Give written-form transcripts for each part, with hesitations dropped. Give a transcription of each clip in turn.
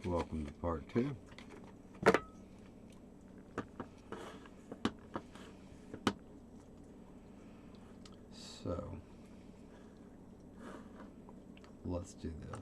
Welcome to part 2. So, let's do this.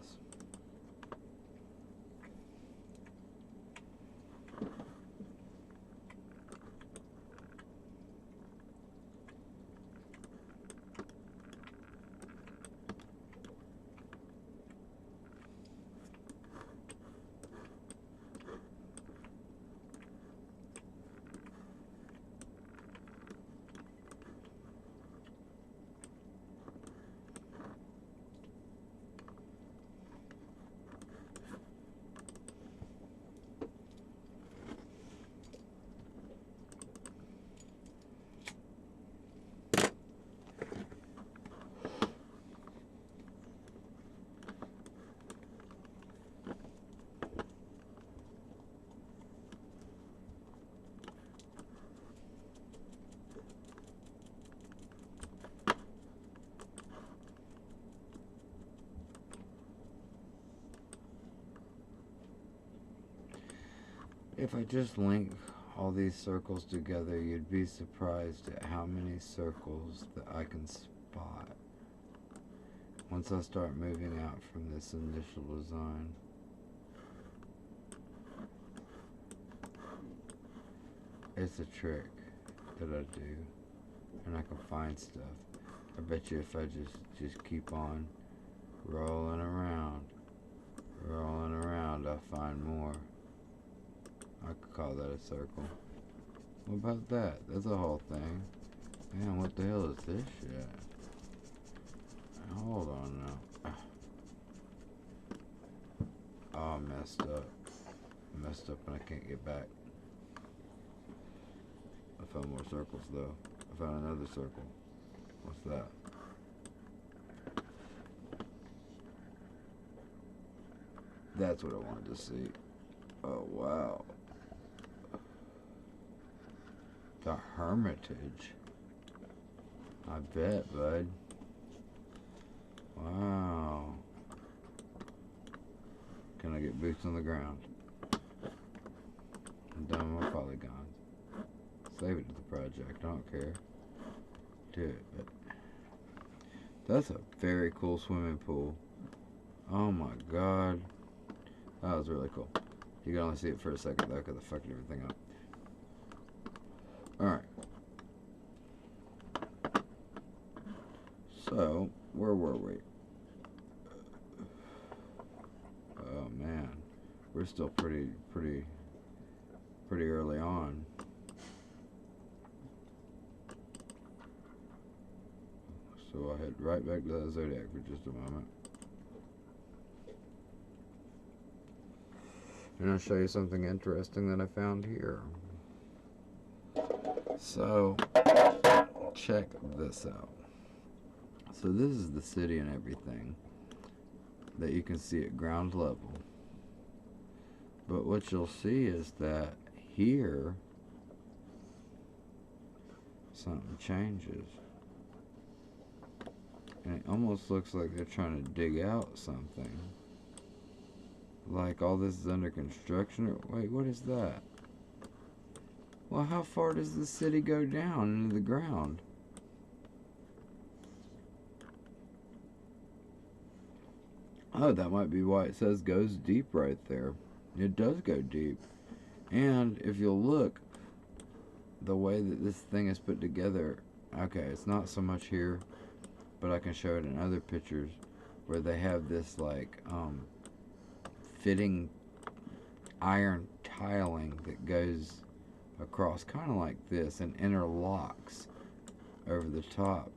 If I just link all these circles together, you'd be surprised at how many circles that I can spot once I start moving out from this initial design. It's a trick that I do, and I can find stuff. I bet you if I just keep on rolling around, I'll find more. I could call that a circle. What about that? That's a whole thing. Man, what the hell is this shit? Hold on now. Oh, I messed up. I messed up and I can't get back. I found more circles though. I found another circle. What's that? That's what I wanted to see. Oh, wow. The Hermitage. I bet, bud. Wow. Can I get boots on the ground? I'm done with my polygons. Save it to the project. I don't care. Do it. But that's a very cool swimming pool. Oh my god. That was really cool. You can only see it for a second though because I fucked everything up. Alright. So, where were we? Oh man. We're still pretty early on. So I'll head right back to that Zodiac for just a moment. And I'll show you something interesting that I found here. So, check this out. So this is the city and everything that you can see at ground level. But what you'll see is that here, something changes. And it almost looks like they're trying to dig out something. Like all this is under construction. Wait, what is that? Well, how far does the city go down into the ground? Oh, that might be why it says goes deep right there. It does go deep. And if you'll look, the way that this thing is put together, okay, it's not so much here, but I can show it in other pictures where they have this like fitting iron tiling that goes across kind of like this and interlocks over the top.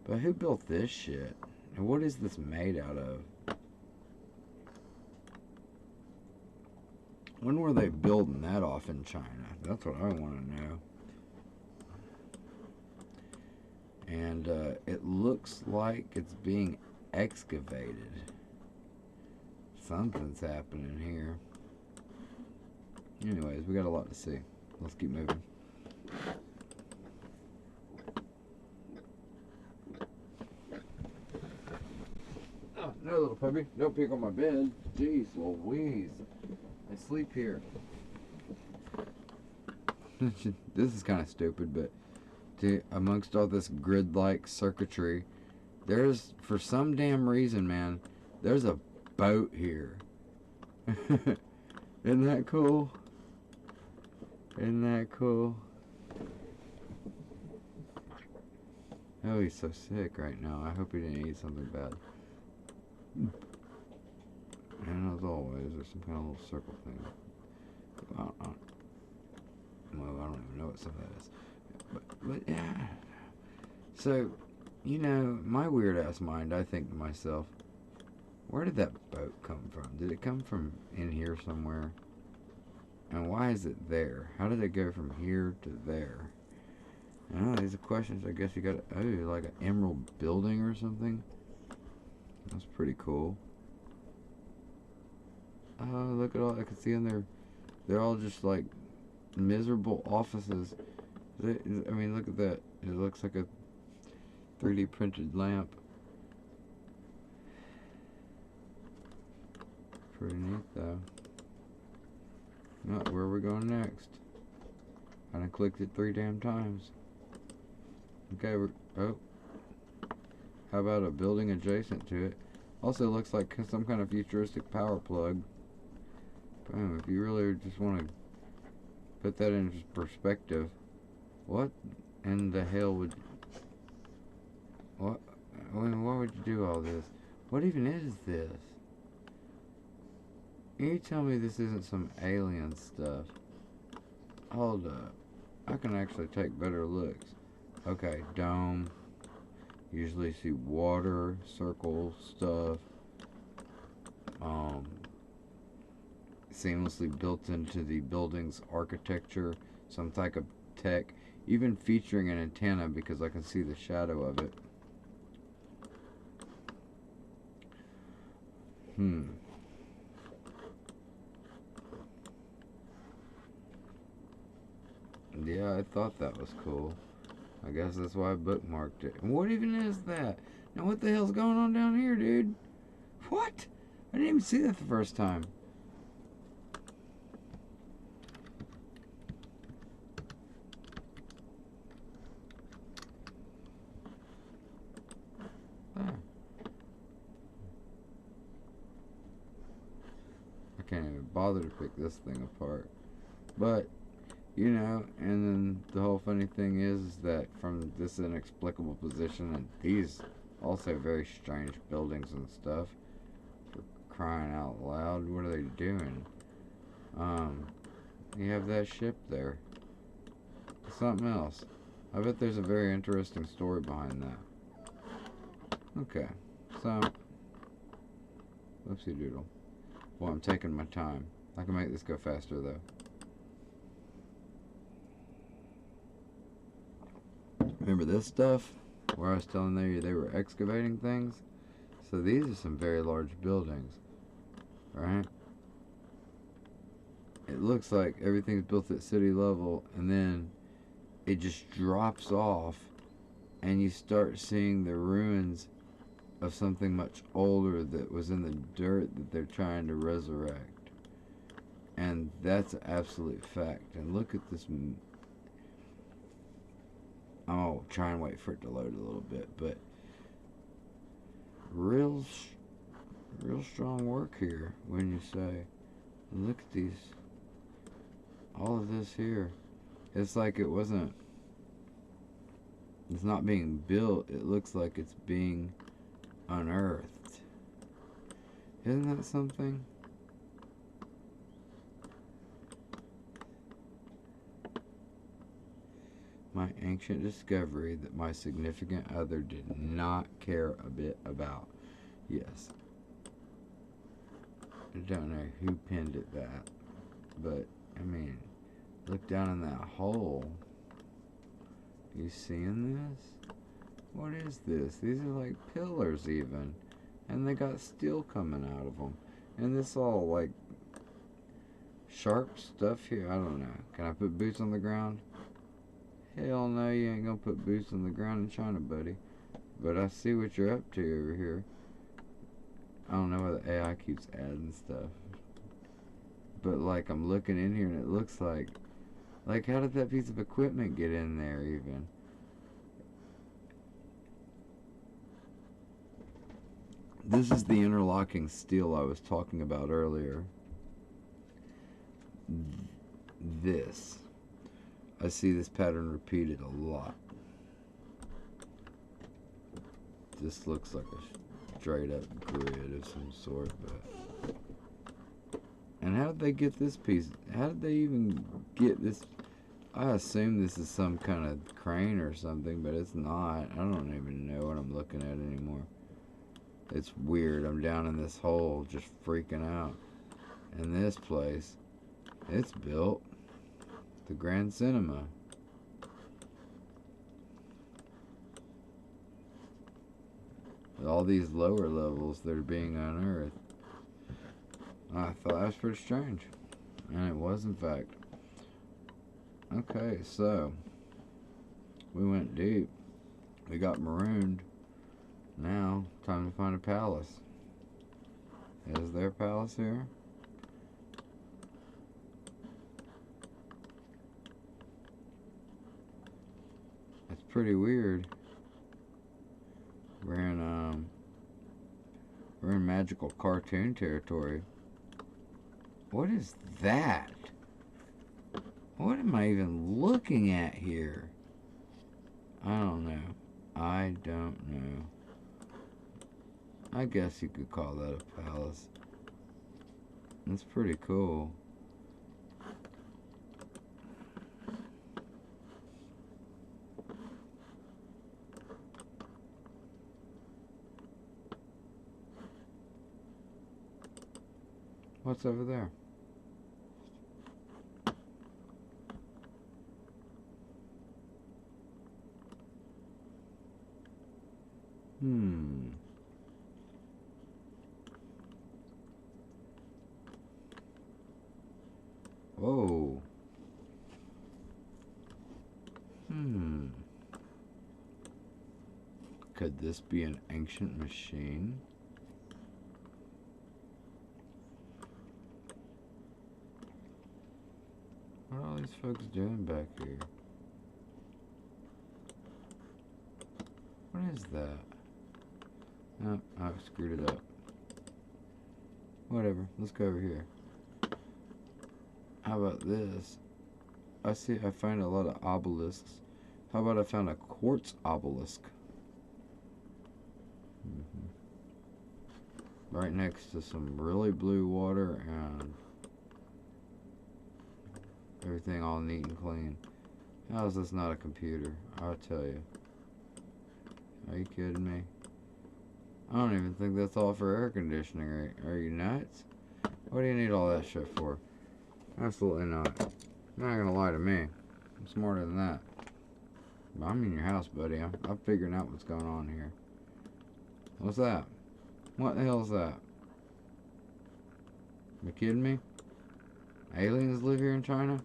But who built this shit? And what is this made out of? When were they building that off in China? That's what I want to know. And it looks like it's being excavated. Something's happening here. Anyways, we got a lot to see. Let's keep moving. Oh, no, little puppy. Don't pick on my bed. Jeez Louise. sleep here. This is kind of stupid, but amongst all this grid-like circuitry, there's, for some damn reason, man, there's a boat here. Isn't that cool? Isn't that cool? Oh, he's so sick right now. I hope he didn't eat something bad. And as always, there's some kind of little circle thing. Well, I don't even know what some of that is. But yeah. So, you know, my weird ass mind, I think to myself, where did that boat come from? Did it come from in here somewhere? And why is it there? How did it go from here to there? I don't know, these are questions I guess you got. Oh, like an emerald building or something? That's pretty cool. Oh, look at all I can see in there. They're all just like miserable offices. I mean, look at that. It looks like a 3D printed lamp. Pretty neat though. Now, where are we going next? I done clicked it 3 damn times. Okay, oh. How about a building adjacent to it? Also looks like some kind of futuristic power plug. Boom, if you really just want to put that in perspective, what in the hell would... What? I mean, why would you do all this? What even is this? You tell me this isn't some alien stuff. Hold up. I can actually take better looks. Okay, dome. Usually see water, circle stuff. Seamlessly built into the building's architecture. Some type of tech. Even featuring an antenna because I can see the shadow of it. Yeah, I thought that was cool. I guess that's why I bookmarked it. And what even is that? Now what the hell's going on down here, dude? What? I didn't even see that the first time. Ah. I can't even bother to pick this thing apart. But you know, and then the whole funny thing is that from this inexplicable position and these also very strange buildings and stuff, for crying out loud, what are they doing? You have that ship there. Something else. I bet there's a very interesting story behind that. Okay, so, whoopsie doodle. Well, I'm taking my time. I can make this go faster though. Remember this stuff? Where I was telling you they were excavating things? So these are some very large buildings. Right? It looks like everything's built at city level and then it just drops off and you start seeing the ruins of something much older that was in the dirt that they're trying to resurrect. And that's an absolute fact. And look at this. I'll try and wait for it to load a little bit, but real strong work here when you say, look at these, all of this here. It's like it's not being built, it looks like it's being unearthed. Isn't that something? My ancient discovery that my significant other did not care a bit about. Yes. I don't know who pinned it that, but, I mean, look down in that hole. You seeing this? What is this? These are like pillars even. And they got steel coming out of them. And this all like sharp stuff here. I don't know. Can I put boots on the ground? Hell no, you ain't gonna put boots on the ground in China, buddy. But I see what you're up to over here. I don't know why the AI keeps adding stuff. But like I'm looking in here and it looks like how did that piece of equipment get in there even? This is the interlocking steel I was talking about earlier. This. I see this pattern repeated a lot. This looks like a straight up grid of some sort, but... And how did they get this piece? How did they even get this? I assume this is some kind of crane or something, but it's not. I don't even know what I'm looking at anymore. It's weird. I'm down in this hole just freaking out. And this place, it's built. The Grand Cinema. With all these lower levels that are being unearthed. I thought that was pretty strange. And it was, in fact. Okay, so we went deep. We got marooned. Now, time to find a palace. Is there a palace here? It's pretty weird. We're in magical cartoon territory. What is that? What am I even looking at here? I don't know. I don't know. I guess you could call that a palace. That's pretty cool. What's over there? Whoa. Could this be an ancient machine? What are all these folks doing back here? What is that? Oh, I screwed it up. Whatever, let's go over here. How about this? I find a lot of obelisks. How about I found a quartz obelisk? Right next to some really blue water and everything all neat and clean. How is this not a computer? I'll tell you. Are you kidding me? I don't even think that's all for air conditioning. Are you nuts? What do you need all that shit for? Absolutely not. You're not gonna lie to me. I'm smarter than that. But I'm in your house, buddy. I'm figuring out what's going on here. What's that? What the hell is that? You kidding me? Aliens live here in China?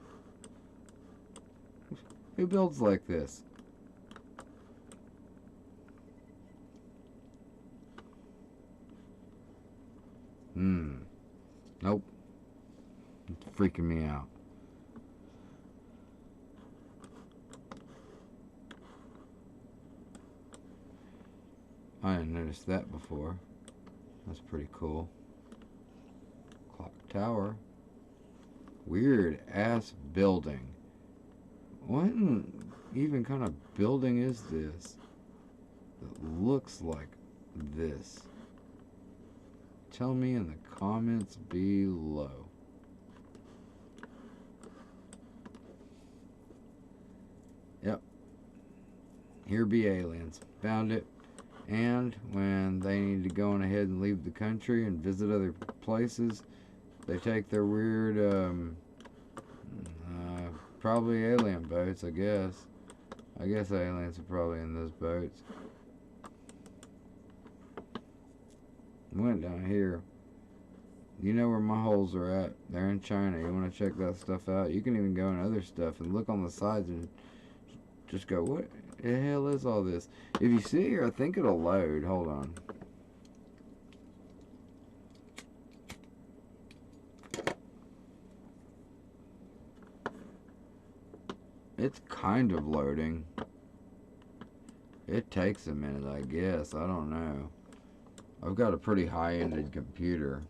Who builds like this? Nope. It's freaking me out. I didn't notice that before. That's pretty cool. Clock tower. Weird ass building. What even kind of building is this that looks like this? Tell me in the comments below. Yep. Here be aliens. Found it. And when they need to go on ahead and leave the country and visit other places, they take their weird, probably alien boats, I guess. I guess aliens are probably in those boats. Went down here. You know where my holes are at. They're in China. You want to check that stuff out? You can even go in other stuff and look on the sides and just go, what the hell is all this? If you see here, I think it'll load. Hold on. It's kind of loading. It takes a minute, I guess. I don't know. I've got a pretty high-ended computer.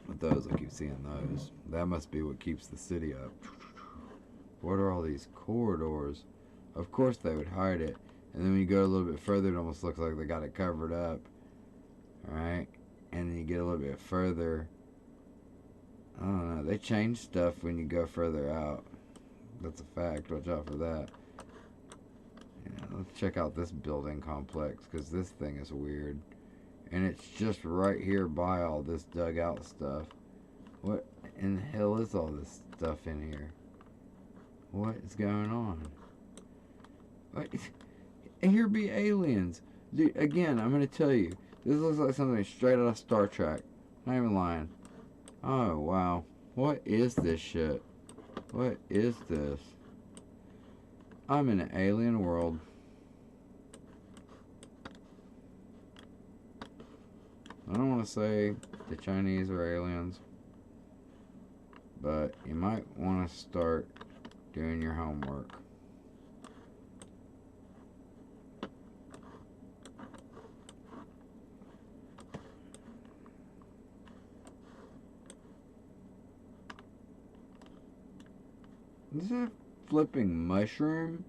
But those, I keep seeing those. That must be what keeps the city up. What are all these corridors? Of course they would hide it. And then when you go a little bit further, it almost looks like they got it covered up. Alright? And then you get a little bit further. I don't know. They change stuff when you go further out. That's a fact. Watch out for that. Yeah, let's check out this building complex, because this thing is weird. And it's just right here by all this dug out stuff. What in the hell is all this stuff in here? What is going on? What? Here be aliens. Dude, again, I'm going to tell you. This looks like something straight out of Star Trek. Not even lying. Oh, wow. What is this shit? What is this? I'm in an alien world. I don't want to say the Chinese are aliens, but you might want to start doing your homework. Is that a flipping mushroom?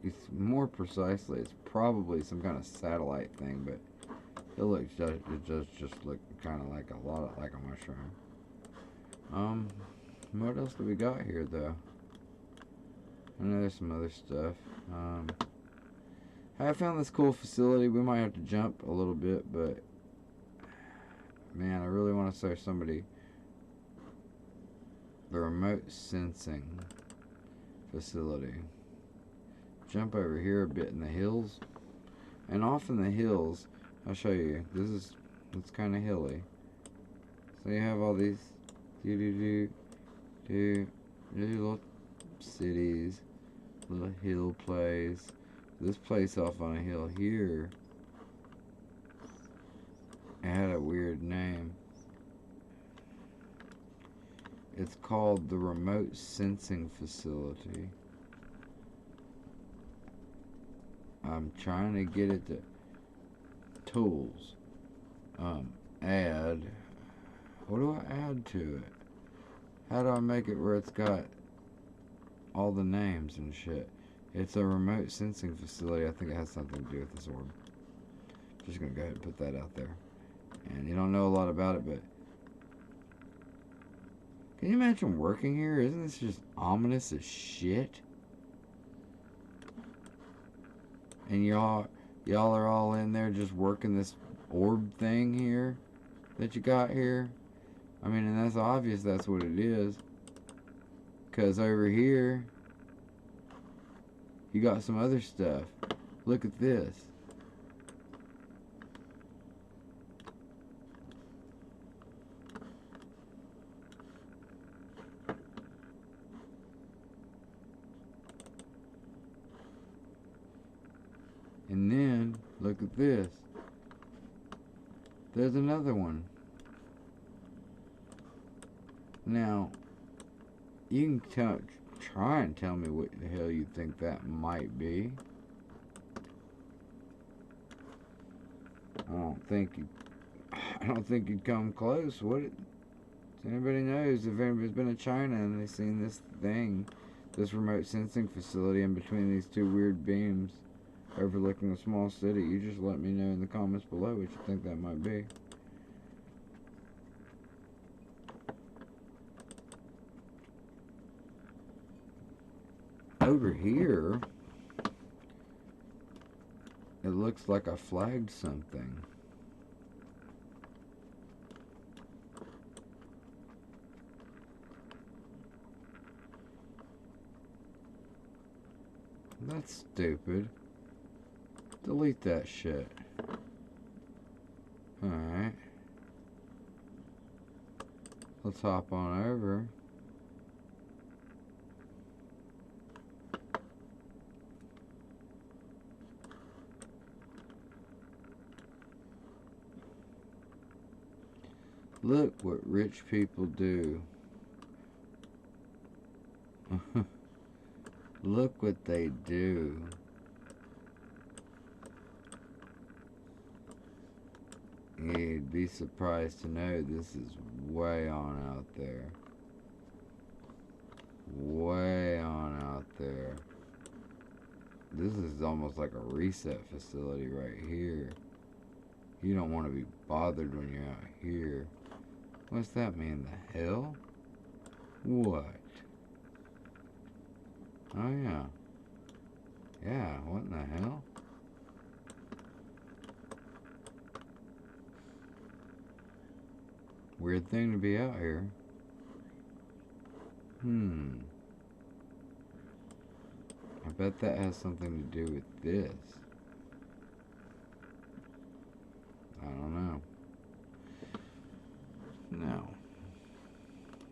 It's more precisely, it's probably some kind of satellite thing, but it does just look kind of like a lot like a mushroom. What else do we got here though? I know there's some other stuff. I found this cool facility. We might have to jump a little bit, but man, I really want to show somebody the remote sensing facility. Jump over here a bit in the hills, and off in the hills, I'll show you. It's kind of hilly. So you have all these little cities, little hill place. This place off on a hill here, it had a weird name. It's called the Remote Sensing Facility. I'm trying to get it to tools. Add. What do I add to it? How do I make it where it's got all the names and shit? It's a remote sensing facility. I think it has something to do with this orb. Just gonna go ahead and put that out there. And you don't know a lot about it, but can you imagine working here? Isn't this just ominous as shit? And y'all are all in there just working this orb thing here that you got here. I mean, and that's obvious that's what it is. Because over here, you got some other stuff. Look at this. And then, look at this. There's another one. Now, you can try and tell me what the hell you think that might be. I don't think you'd come close. What it, anybody knows if anybody's been to China and they've seen this thing, this remote sensing facility in between these two weird beams overlooking a small city, you just let me know in the comments below what you think that might be. Over here, it looks like I flagged something. That's stupid. Delete that shit. Alright. Let's hop on over. Look what rich people do. Look what they do. You'd be surprised to know this is way on out there. Way on out there. This is almost like a reset facility right here. You don't want to be bothered when you're out here. What's that mean? The hell? What? Oh yeah. Yeah, what in the hell? Weird thing to be out here. I bet that has something to do with this. I don't know. Now,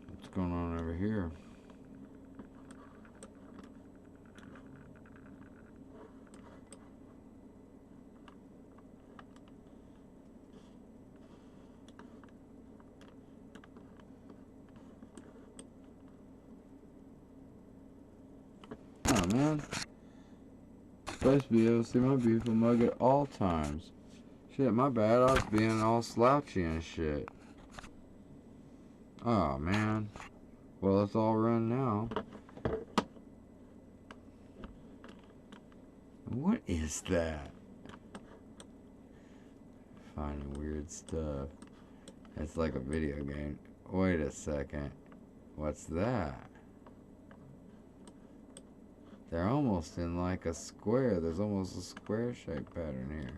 what's going on over here? Oh man, supposed to be able to see my beautiful mug at all times. Shit, my bad. I was being all slouchy and shit. Oh man. Well, it's all run now. What is that? Finding weird stuff. It's like a video game. Wait a second. What's that? They're almost in like a square. There's almost a square shape pattern here.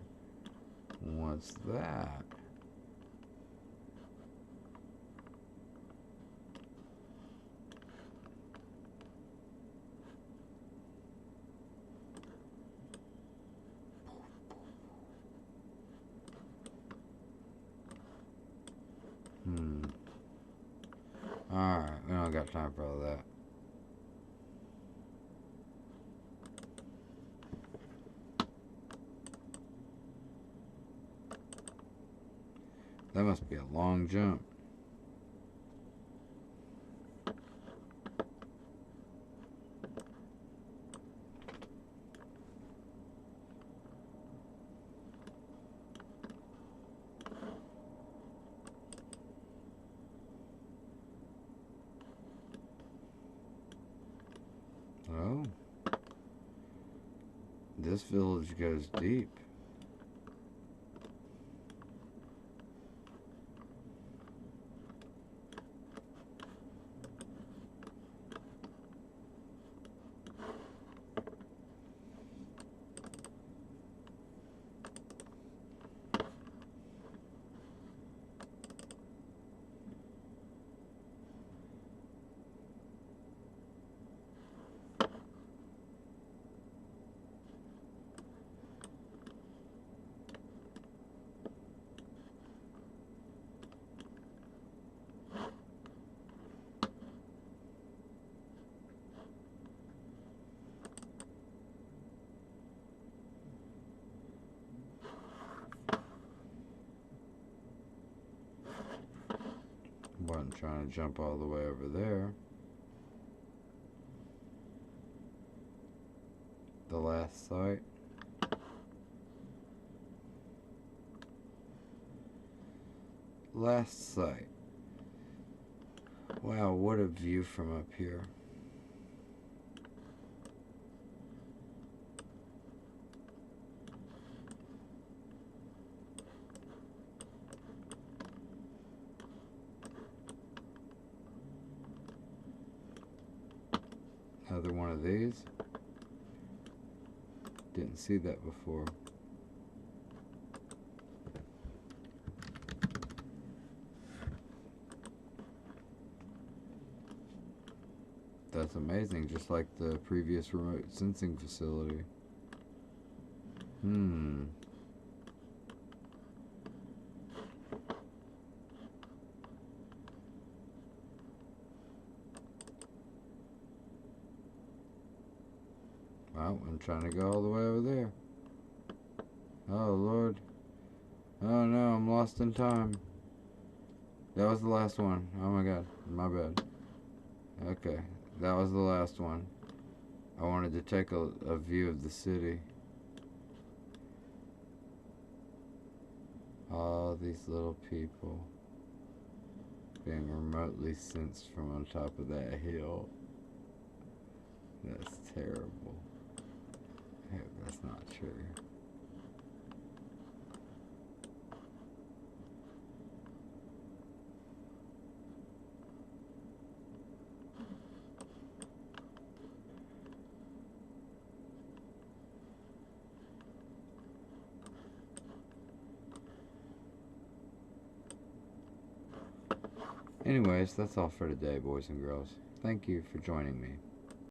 What's that? Alright, we don't got time for all that. That must be a long jump. Oh. This village goes deep. Wasn't trying to jump all the way over there. The last site. Last site. Wow, what a view from up here. Another one of these. Didn't see that before. That's amazing, just like the previous remote sensing facility. Well, I'm trying to go all the way over there. Oh, Lord. Oh, no, I'm lost in time. That was the last one. Oh my god. My bad. Okay. That was the last one. I wanted to take a view of the city. All these little people being remotely sensed from on top of that hill. That's terrible. I hope that's not true. Anyways, that's all for today, boys and girls. Thank you for joining me.